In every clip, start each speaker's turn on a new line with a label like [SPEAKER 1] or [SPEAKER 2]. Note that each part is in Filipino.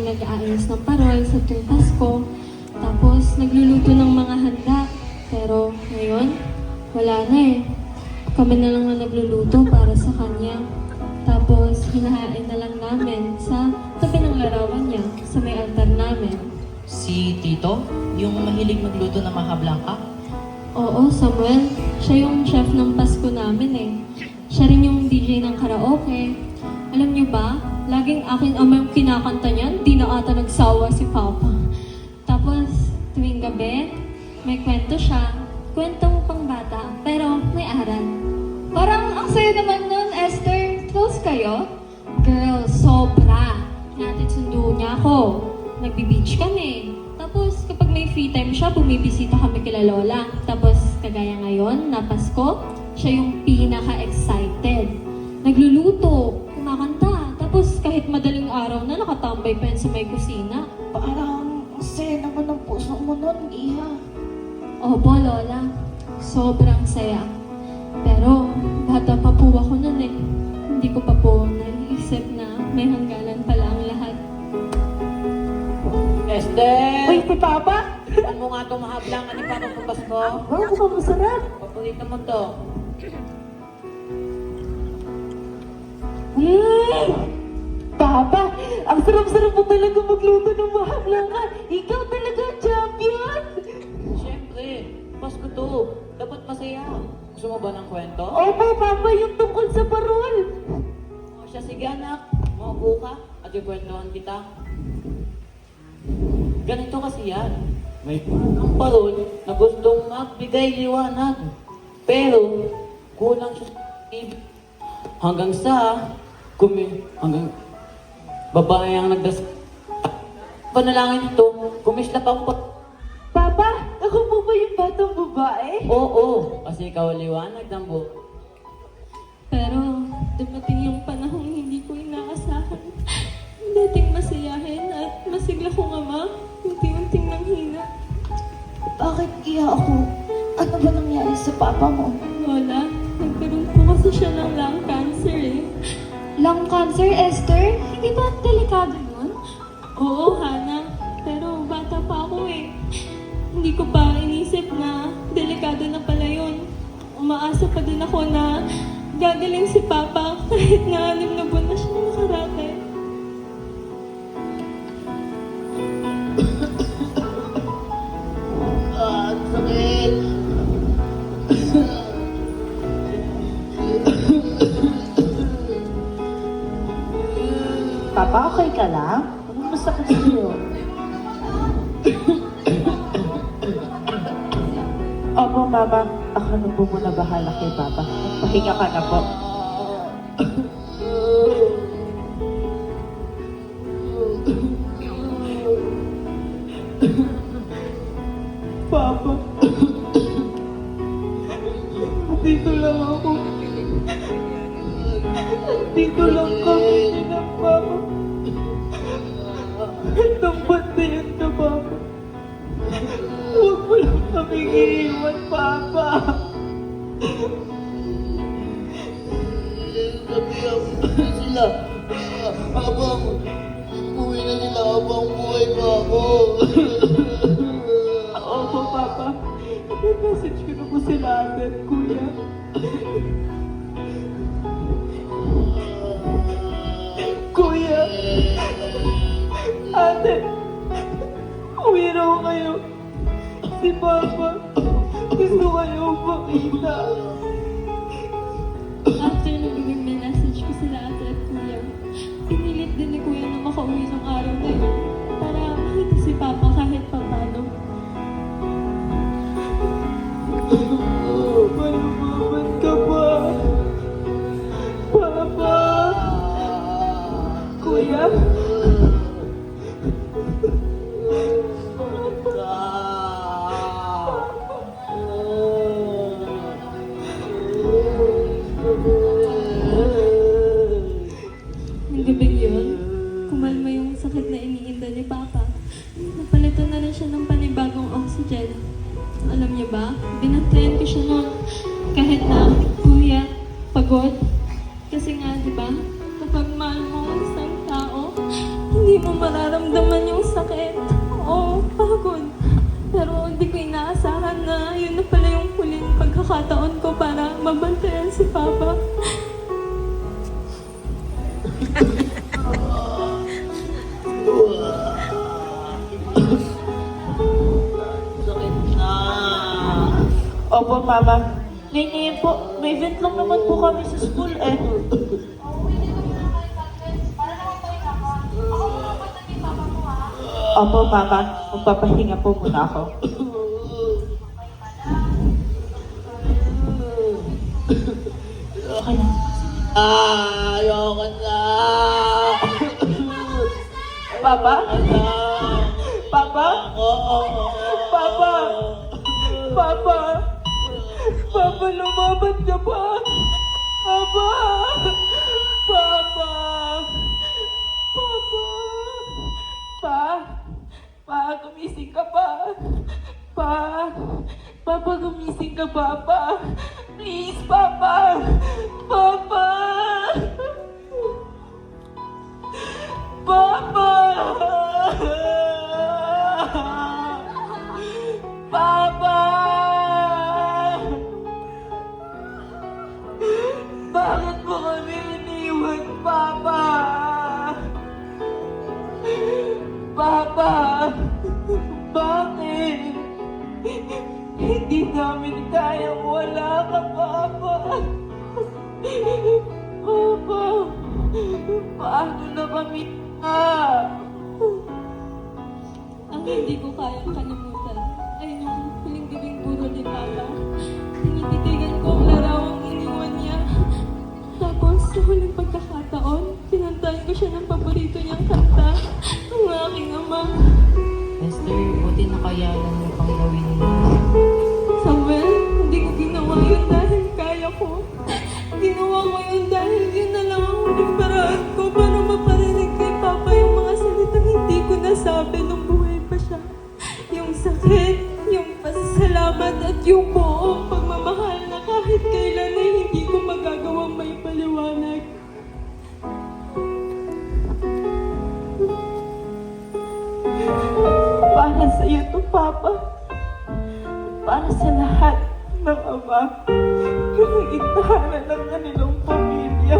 [SPEAKER 1] yung nag-aayos ng parol sa tuwing Pasko. Tapos nagluluto ng mga handa. Pero ngayon, wala na eh. Kami na lang na nagluluto para sa kanya. Tapos hinahain na lang namin sa tabi ng larawan niya, sa may altar namin.
[SPEAKER 2] Si Tito, yung mahilig magluto ng mga blanca?
[SPEAKER 1] Oo, Samuel. Siya yung chef ng Pasko namin eh. Siya rin yung DJ ng karaoke. Alam niyo ba, laging akin ama yung kinakanta niyan, di na ata nagsawa si Papa. Tapos, tuwing gabi, may kwento siya. Kwentong pangbata, pero may aral.
[SPEAKER 3] Parang ang saya naman nun, Esther. Close kayo?
[SPEAKER 1] Girl, sobra. Natin sundo niya ako. Nagbi-beach kami. Tapos, kapag may free time siya, bumibisita kami kila Lola. Tapos, kagaya ngayon, na Pasko, siya yung pinaka-excited. Nagluluto, kumakanta. Tapos, kahit madaling araw na, nakatambay pa yan sa may kusina.
[SPEAKER 4] Parang ang saya naman ng puso mo nun, Iha.
[SPEAKER 1] Opo, Lola. Sobrang saya. Pero, bata pa po ako nun eh. Hindi ko pa po naiisip na may hangganan pala ang lahat.
[SPEAKER 2] Esther!
[SPEAKER 4] Uy, si Papa!
[SPEAKER 2] Ano mo nga itong mga blanca ni Papa sa Pasko?
[SPEAKER 4] Wow, mukhang masarap!
[SPEAKER 2] Paborito mo to.
[SPEAKER 4] Papa, ang sarap-sarap mo talaga magluto ng mga blanca. Ikaw talaga ang champion!
[SPEAKER 2] Siyempre, Pasko to. Dapat masaya. Gusto mo ba ng kwento?
[SPEAKER 4] Opo, Papa, yung tungkol sa parol.
[SPEAKER 2] O siya, sige anak. Maupo ka at ikwentuhan kita. Ganito kasi yan. May ang parol na gustong magbigay liwanag. Pero, kulang siya sa ibig. Hanggang babae ang nagdas... Panalangin ito, kumislap ang
[SPEAKER 4] Papa, ako po ba yung batang babae?
[SPEAKER 2] Oo, kasi ikaw liwanag ng buhok.
[SPEAKER 1] Pero, dumating yung panahong hindi ko inaasahan. Dating masayahin at masigla kong ama, unti-unting nanghina.
[SPEAKER 4] Bakit Iha ako? Ano ba nangyari sa papa mo?
[SPEAKER 1] Lola, nagkaroon po kasi siya ng lung cancer eh.
[SPEAKER 3] Lung cancer, Esther? Hindi ba delikado yun?
[SPEAKER 1] Oo, Hana. Pero bata pa ako eh. Hindi ko pa inisip na delikado na pala yun. Umaasa pa din ako na gagaling si Papa kahit na 6 na buwan na siya nakarate.
[SPEAKER 4] Ang sakit! Papa, okay ka lang? Anong masakit sa'yo? Opo, Mama. Ako na po muna bahala kay Papa. Pahinga ka na po. Papa. Dito lang ako. Dito lang kami ng Papa. Itong bandayan na Papa. Huwag mo lang kaming iiwan, Papa. Sabihan mo sila. Habang uwi na sila habang buhay pa ako. Opo, Papa. I-message ko na po sila agad, Kuya. Kuya! Ate! Uwi raw kayo. Si Papa. Gusto kayo makita.
[SPEAKER 1] After nung message ko sila ate at kuya, pinilit din ni kuya na makauwi ng araw na yun para makita si Papa kahit paano.
[SPEAKER 4] Malumaman ka ba? Papa! Kuya?
[SPEAKER 1] Nung gabing yun, kumalma yung mo mararamdaman yung sakit o pagod. Pero hindi ko inaasahan na yun na pala yung huling pagkakataon ko para mabantayan si Papa.
[SPEAKER 2] Sakit na.
[SPEAKER 4] Opo, Mama. Ngayon po, may event lang naman po kami sa school eh. Opo, Mama. Magpapahinga po muna ako. Okay na.
[SPEAKER 2] Ayoko na.
[SPEAKER 4] Papa?
[SPEAKER 2] Ayoko
[SPEAKER 4] Papa? Papa? Papa? Papa, lumaban ka pa? Papa? Papa? Papa? Pa? Pa, gumising ka pa? Pa? Papa, gumising ka pa, Pa? Please, Papa! Papa! Papa! Papa! Bakit mo kami iniwan, Papa? Papa! Bakit? Hindi namin kayang wala ka, Papa. Papa, paano na kami
[SPEAKER 1] Ang hindi ko kayang kalimutan ay nung huling gabing puro ni Papa. Tinititigan ko ang larawang iniwan niya. Tapos sa huling pagkakataon, pinantayan ko siya ng paborito niyang kanta, ang aking ama.
[SPEAKER 5] Esther, buti nakayanan mo pang gawin mo.
[SPEAKER 1] Samuel, hindi ko ginawa yun dahil kaya ko. Ginawa ko yun dahil yun na lang ang huling paraan ko para maparinig kay Papa yung mga salitang hindi ko nasabi nung buhay pa siya. Yung sakit, yung pasasalamat at yung buong pagmamahal na kahit kailan ay hindi ko magagawang may paliwanag.
[SPEAKER 4] para sa iyo to, Papa. Para sa lahat ng ama na naging tahanan ng kanilang pamilya.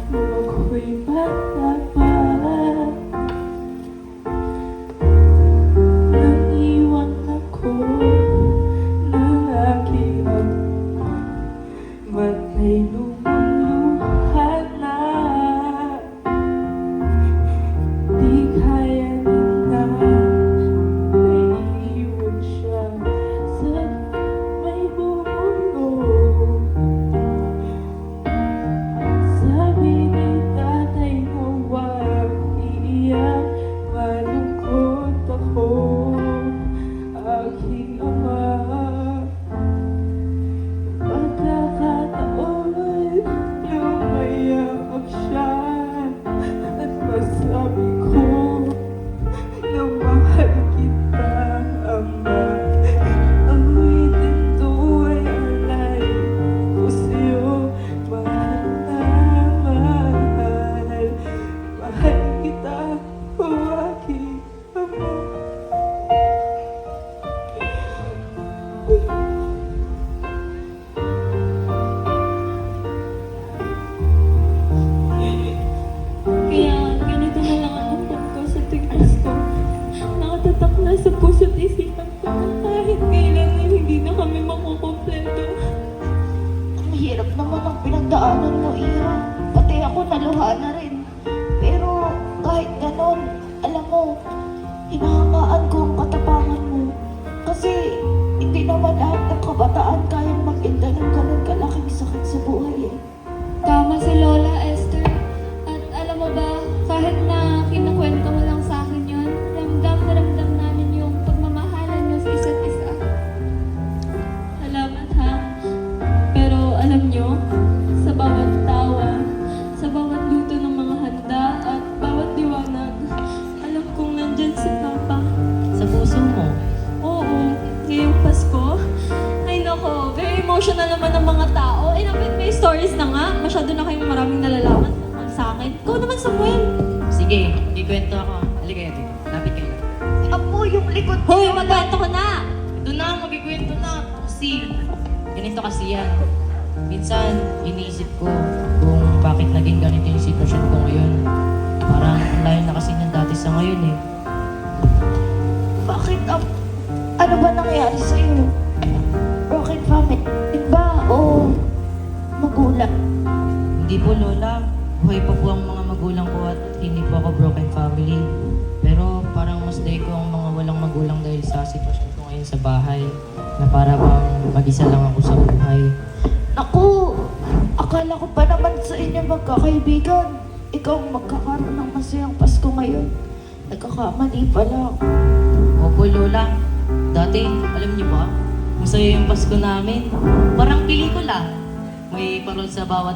[SPEAKER 4] Nung ako'y bata pa, nang iwan ako ng aking ama, matay lumuluhan na di kaya nila naiiwan siya sa may bumundo. Sabi ni tatay na huwag iiyak, malungkot ako, aking ama. Pagkakataon, lumayakap siya at masabi ko na mahal kita, ama. Ang witin to ay alay ko sa'yo, mahal na mahal. Mahal kita, o aking ama.
[SPEAKER 1] Kaya ganito na lang ang utak ko sa tuwing Pasko. Nakatatak na sa puso't isipan ko na kahit kailan ay hindi na kami makukumpleto.
[SPEAKER 3] Ang hirap naman ang pinagdaanan mo, Ira. Pati ako naluha na rin. Pero kahit ganon, alam mo, hinahangaan ko ang katapangan mo. Kasi hindi naman lahat ng kabataan kayang mag-inda ng ganon kalaking sakit sa buhay eh.
[SPEAKER 6] Tama si Lola Esther. At alam mo ba, kahit na kinukwento mo lang sa akin yun, ramdam na ramdam namin yung pagmamahalan niyo sa isa't isa.
[SPEAKER 1] Salamat ha. Pero alam nyo, sa bawat tawa, sa bawat luto ng mga handa at bawat liwanag, alam kong nandyan si Papa.
[SPEAKER 5] Sa puso mo.
[SPEAKER 1] Oo, ngayong Pasko, ay nako, very emotional naman ng mga tao. Eh, napit nga, masyado na kayong maraming nalalaman tungkol sa akin. Ikaw naman, Samuel.
[SPEAKER 5] Sige, ikwento ako. Halika kayo. Lapit kayo.
[SPEAKER 3] Apo, yung likod ni
[SPEAKER 1] Hoy,
[SPEAKER 3] Lola.
[SPEAKER 1] magkwento ko na!
[SPEAKER 5] Ito na, magkikwento na. Kasi, ganito kasi yan. Minsan, iniisip ko kung bakit naging ganito yung sitwasyon ko ngayon. Parang ang layo na kasi ng dati sa ngayon eh.
[SPEAKER 3] Bakit, ano ba nangyari sa'yo? Broken family ba o magulang?
[SPEAKER 5] Hindi po, Lola. Buhay pa po ang mga magulang ko at hindi po ako broken family. Pero parang mas day ko ang mga walang magulang dahil sa sitwasyon ko ngayon sa bahay. Na para bang mag-isa lang ako sa buhay.
[SPEAKER 3] Naku, akala ko pa naman sa inyo magkakaibigan. Ikaw ang magkakaroon ng masayang Pasko ngayon. Nagkakamali pala ako.
[SPEAKER 5] Opo, Lola. Dati, alam niyo ba, masaya yung Pasko namin. Parang pelikula. May parol sa bawat